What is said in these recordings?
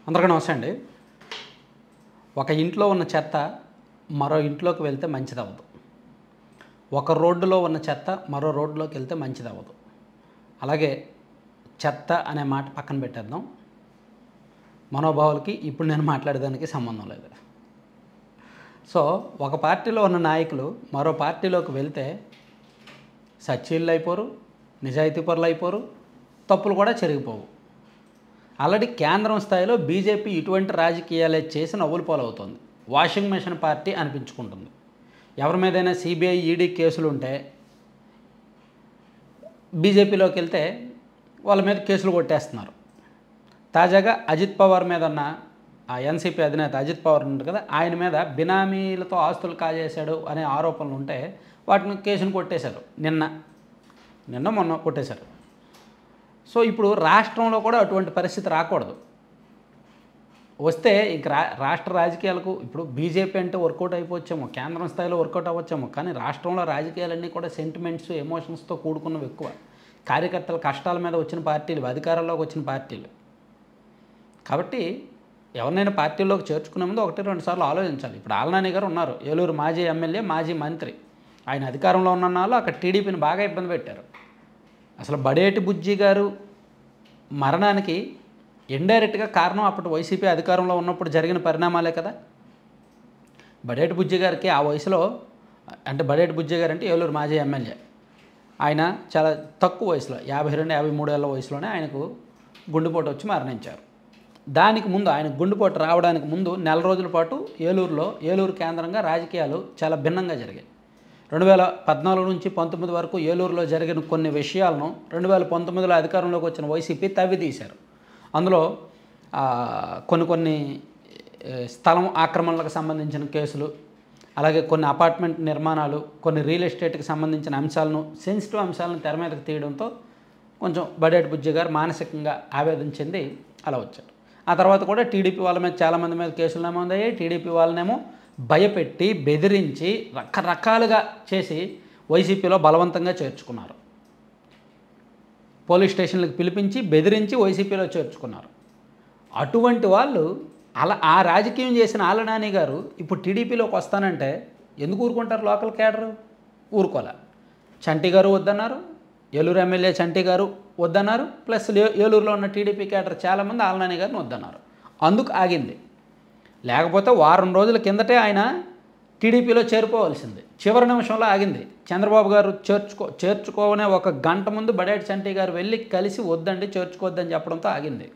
అందరికీ నమస్తే అండి. ఒక ఇంట్లో ఉన్న చెత్త మరో ఇంట్లోకి వెళ్తే మంచిదవ్వదు. ఒక రోడ్డులో ఉన్న చెత్త మరో రోడ్డులోకి వెళ్తే మంచిదవ్వదు. అలాగే చెత్త అనే మాట పక్కన పెట్టేద్దాం. మనోభావాలకి ఇప్పుడు నేను మాట్లాడేదానికి సంబంధం లేదు. సో ఒక పార్టీలో ఉన్న నాయకులు మరో పార్టీలోకి వెళ్తే సచ్చీళ్ళు అయిపోరు, నిజాయితీపరులు అయిపోరు, తప్పులు కూడా చెరిగిపోవు. ఆల్రెడీ కేంద్రం స్థాయిలో బీజేపీ ఇటువంటి రాజకీయాలే చేసి నవ్వులు పాలవుతుంది. వాషింగ్ మెషిన్ పార్టీ అనిపించుకుంటుంది. ఎవరి మీదైనా సిబిఐ ఈడీ కేసులు ఉంటే బీజేపీలోకి వెళ్తే వాళ్ళ మీద కేసులు కొట్టేస్తున్నారు. తాజాగా అజిత్ పవార్ మీద ఉన్న ఆ ఎన్సీపీ అధినేత అజిత్ పవార్ ఉంటుంది కదా, ఆయన మీద బినామీలతో ఆస్తులు కాజేశాడు అనే ఆరోపణలు ఉంటే వాటిని కేసును కొట్టేశారు. నిన్న మొన్న కొట్టేశారు. సో ఇప్పుడు రాష్ట్రంలో కూడా అటువంటి పరిస్థితి రాకూడదు. వస్తే ఇంక రాష్ట్ర రాజకీయాలకు ఇప్పుడు బీజేపీ అంటే వర్కౌట్ అయిపోవచ్చేమో, కేంద్రం స్థాయిలో వర్కౌట్ అవ్వచ్చేమో, కానీ రాష్ట్రంలో రాజకీయాలన్నీ కూడా సెంటిమెంట్స్, ఎమోషన్స్తో కూడుకున్నవి ఎక్కువ. కార్యకర్తల కష్టాల మీద వచ్చిన పార్టీలు, అధికారంలోకి వచ్చిన పార్టీలు. కాబట్టి ఎవరినైనా పార్టీలోకి చేర్చుకునే ముందు 1-2 సార్లు ఆలోచించాలి. ఇప్పుడు ఆలనాని గారు ఉన్నారు, ఏలూరు మాజీ ఎమ్మెల్యే, మాజీ మంత్రి. ఆయన అధికారంలో ఉన్న నాళ్ళు అక్కడ టీడీపీని బాగా ఇబ్బంది పెట్టారు. అసలు బడేటి బుజ్జి గారు మరణానికి ఇండైరెక్ట్గా కారణం అప్పటి వైసీపీ అధికారంలో ఉన్నప్పుడు జరిగిన పరిణామాలే కదా. బడేటి బుజ్జి గారికి ఆ వయసులో, అంటే బడేటి బుజ్జి గారు అంటే ఏలూరు మాజీ ఎమ్మెల్యే, ఆయన చాలా తక్కువ వయసులో 52-53 ఏళ్ళ వయసులోనే ఆయనకు గుండెపోటు వచ్చి మరణించారు. దానికి ముందు ఆయన గుండెపోటు రావడానికి ముందు నెల రోజుల పాటు ఏలూరు కేంద్రంగా రాజకీయాలు చాలా భిన్నంగా జరిగాయి. 2014 నుంచి 19 వరకు ఏలూరులో జరిగిన కొన్ని విషయాలను 2019లో అధికారంలోకి వచ్చిన వైసీపీ తవ్వితీశారు. అందులో కొన్ని స్థలం ఆక్రమణలకు సంబంధించిన కేసులు, అలాగే కొన్ని అపార్ట్మెంట్ నిర్మాణాలు, కొన్ని రియల్ ఎస్టేట్కి సంబంధించిన అంశాలను, సెన్సిటివ్ అంశాలను తెర మీదకి తీయడంతో కొంచెం బడేటి బుజ్జి గారు మానసికంగా ఆవేదన చెంది అలా వచ్చారు. ఆ తర్వాత కూడా టీడీపీ వాళ్ళ మీద చాలామంది మీద కేసులు నమోదయ్యాయి. టీడీపీ వాళ్ళనేమో భయపెట్టి, బెదిరించి, రకరకాలుగా చేసి వైసీపీలో బలవంతంగా చేర్చుకున్నారు. పోలీస్ స్టేషన్లకు పిలిపించి బెదిరించి వైసీపీలో చేర్చుకున్నారు. అటువంటి వాళ్ళు ఆ రాజకీయం చేసిన ఆలనాని గారు ఇప్పుడు టీడీపీలోకి వస్తానంటే ఎందుకు ఊరుకుంటారు? Local cadre ఊరుకోలే. చంటి గారు వద్దన్నారు, ఏలూరు ఎమ్మెల్యే చంటి గారు వద్దన్నారు, ప్లస్ ఏలూరులో ఉన్న టీడీపీ కేడర్ చాలామంది ఆలనాని గారిని వద్దన్నారు. అందుకు ఆగింది. లేకపోతే వారం రోజుల కిందటే ఆయన టీడీపీలో చేరిపోవాల్సింది. చివరి నిమిషంలో ఆగింది. చంద్రబాబు గారు చేర్చుకోవనే 1 గంట ముందు బడేటి చంటి గారు వెళ్ళి కలిసి వద్దండి, చేర్చుకోవద్దని చెప్పడంతో ఆగింది.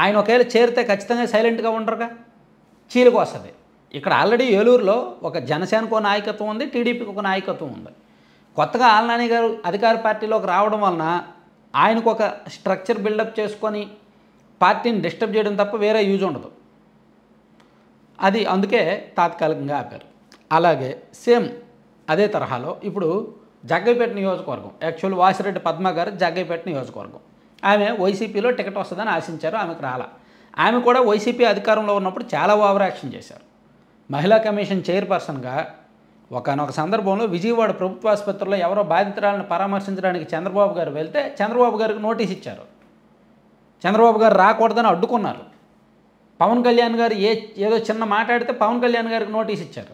ఆయన ఒకవేళ చేరితే ఖచ్చితంగా సైలెంట్గా ఉండరుగా, చీలికి వస్తుంది. ఇక్కడ ఆల్రెడీ ఏలూరులో ఒక జనసేనకు ఒక నాయకత్వం ఉంది, టీడీపీకి ఒక నాయకత్వం ఉంది. కొత్తగా ఆలనాని గారు అధికార పార్టీలోకి రావడం వలన ఆయనకు ఒక స్ట్రక్చర్ బిల్డప్ చేసుకొని పార్టీని డిస్టర్బ్ చేయడం తప్ప వేరే యూజ్ ఉండదు. అది అందుకే తాత్కాలికంగా ఆపారు. అలాగే సేమ్ అదే తరహాలో ఇప్పుడు జగ్గైపేట నియోజకవర్గం, యాక్చువల్ వాసిరెడ్డి పద్మ గారు జగ్గైపేట నియోజకవర్గం, ఆమె వైసీపీలో టికెట్ వస్తుందని ఆశించారు, ఆమెకు రాలా. ఆమె కూడా వైసీపీ అధికారంలో ఉన్నప్పుడు చాలా ఓవర్ యాక్షన్ చేశారు. మహిళా కమిషన్ చైర్పర్సన్గా ఒకనొక సందర్భంలో విజయవాడ ప్రభుత్వ ఆసుపత్రిలో ఎవరో బాధితురాలను పరామర్శించడానికి చంద్రబాబు గారు వెళ్తే చంద్రబాబు గారికి నోటీస్ ఇచ్చారు. చంద్రబాబు గారు రాకూడదని అడ్డుకున్నారు. పవన్ కళ్యాణ్ గారు ఏదో చిన్న మాట్లాడితే పవన్ కళ్యాణ్ గారికి నోటీస్ ఇచ్చారు.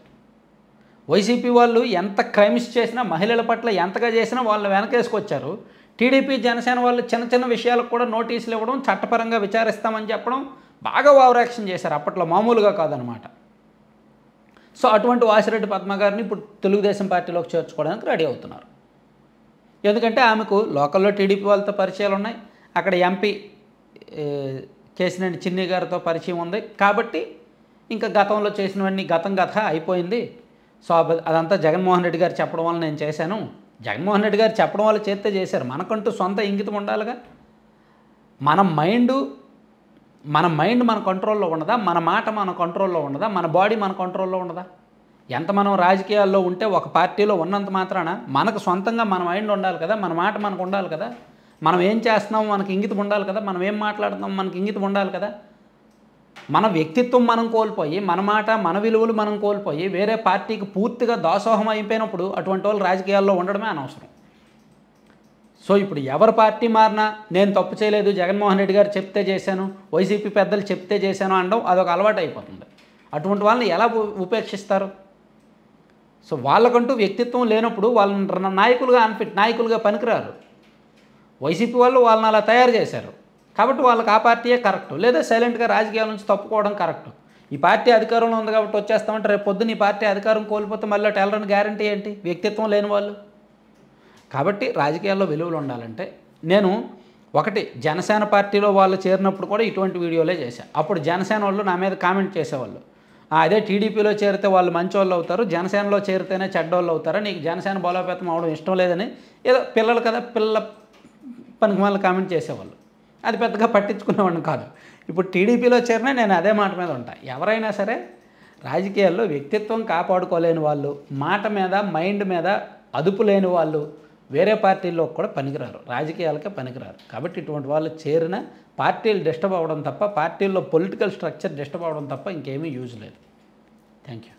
వైసీపీ వాళ్ళు ఎంత క్రైమ్స్ చేసినా, మహిళల పట్ల ఎంతగా చేసినా వాళ్ళు వెనకేసుకొచ్చారు. టీడీపీ జనసేన వాళ్ళు చిన్న విషయాలకు కూడా నోటీసులు ఇవ్వడం, చట్టపరంగా విచారిస్తామని చెప్పడం, బాగా ఓవర్ యాక్షన్ చేశారు. అప్పట్లో మామూలుగా కాదనమాట. సో అటువంటి వాసిరెడ్డి పద్మ గారిని ఇప్పుడు తెలుగుదేశం పార్టీలోకి చేర్చుకోవడానికి రెడీ అవుతున్నారు. ఎందుకంటే ఆమెకు లోకల్లో టీడీపీ వాళ్ళతో పరిచయాలు ఉన్నాయి, అక్కడ ఎంపీ కేసినేని చిన్ని గారితో పరిచయం ఉంది. కాబట్టి ఇంకా గతంలో చేసినవన్నీ గతం అయిపోయింది. సో అదంతా జగన్మోహన్ రెడ్డి గారు చెప్పడం వల్ల నేను చేశాను. జగన్మోహన్ రెడ్డి గారు చెప్పడం వల్ల చేశారు. మనకంటూ సొంత ఇంగితం ఉండాలిగా. మన మైండ్ మన కంట్రోల్లో ఉండదా? మన మాట మన కంట్రోల్లో ఉండదా? మన బాడీ మన కంట్రోల్లో ఉండదా? ఎంత మనం రాజకీయాల్లో ఉంటే ఒక పార్టీలో ఉన్నంత మాత్రాన మనకు సొంతంగా మన మైండ్ ఉండాలి కదా, మన మాట మనకు ఉండాలి కదా, మనం ఏం చేస్తున్నామో మనకి ఇంగితం ఉండాలి కదా, మనం ఏం మాట్లాడుతున్నామో మనకి ఇంగితం ఉండాలి కదా. మన వ్యక్తిత్వం మనం కోల్పోయి, మన మాట మన విలువలు మనం కోల్పోయి వేరే పార్టీకి పూర్తిగా దాసోహం అయిపోయినప్పుడు అటువంటి వాళ్ళు రాజకీయాల్లో ఉండడమే అనవసరం. సో ఇప్పుడు ఎవరి పార్టీ మారినా నేను తప్పు చేయలేదు, జగన్మోహన్ రెడ్డి గారు చెప్తే చేశాను, వైసీపీ పెద్దలు చెప్తే చేశాను అనడం అదొక అలవాటు అయిపోతుంది. అటువంటి వాళ్ళని ఎలా ఉపేక్షిస్తారు? సో వాళ్ళకంటూ వ్యక్తిత్వం లేనప్పుడు వాళ్ళని నాయకులుగా నాయకులుగా పనికిరారు. వైసీపీ వాళ్ళు వాళ్ళని అలా తయారు చేశారు కాబట్టి వాళ్ళకి ఆ పార్టీయే కరెక్ట్, లేదా సైలెంట్గా రాజకీయాల నుంచి తప్పుకోవడం కరెక్ట్. ఈ పార్టీ అధికారంలో ఉంది కాబట్టి వచ్చేస్తామంటే రేపు పొద్దున్న ఈ పార్టీ అధికారం కోల్పోతే మళ్ళీ టెలరని గ్యారంటీ ఏంటి? వ్యక్తిత్వం లేని వాళ్ళు. కాబట్టి రాజకీయాల్లో విలువలు ఉండాలంటే నేను ఒకటి జనసేన పార్టీలో వాళ్ళు చేరినప్పుడు కూడా ఇటువంటి వీడియోలే చేశాను. అప్పుడు జనసేన వాళ్ళు నా మీద కామెంట్ చేసేవాళ్ళు, అదే టీడీపీలో చేరితే వాళ్ళు మంచోళ్ళు అవుతారు, జనసేనలో చేరితేనే చెడ్డోళ్ళు అవుతారు, నీకు జనసేన బలోపేతం అవడం ఇష్టం లేదని ఏదో పిల్లలు కదా పిల్లల పనికి మళ్ళీ కామెంట్ చేసేవాళ్ళు. అది పెద్దగా పట్టించుకునేవాడిని కాదు. ఇప్పుడు టీడీపీలో చేరినా నేను అదే మాట మీద ఉంటా. ఎవరైనా సరే రాజకీయాల్లో వ్యక్తిత్వం కాపాడుకోలేని వాళ్ళు, మాట మీద మైండ్ మీద అదుపు లేని వాళ్ళు వేరే పార్టీల్లో కూడా పనికిరారు, రాజకీయాలకే పనికిరారు. కాబట్టి ఇటువంటి వాళ్ళు చేరిన పార్టీలు డిస్టర్బ్ అవ్వడం తప్ప, పార్టీల్లో పొలిటికల్ స్ట్రక్చర్ డిస్టర్బ్ అవ్వడం తప్ప ఇంకేమీ యూజ్ లేదు. Thank you.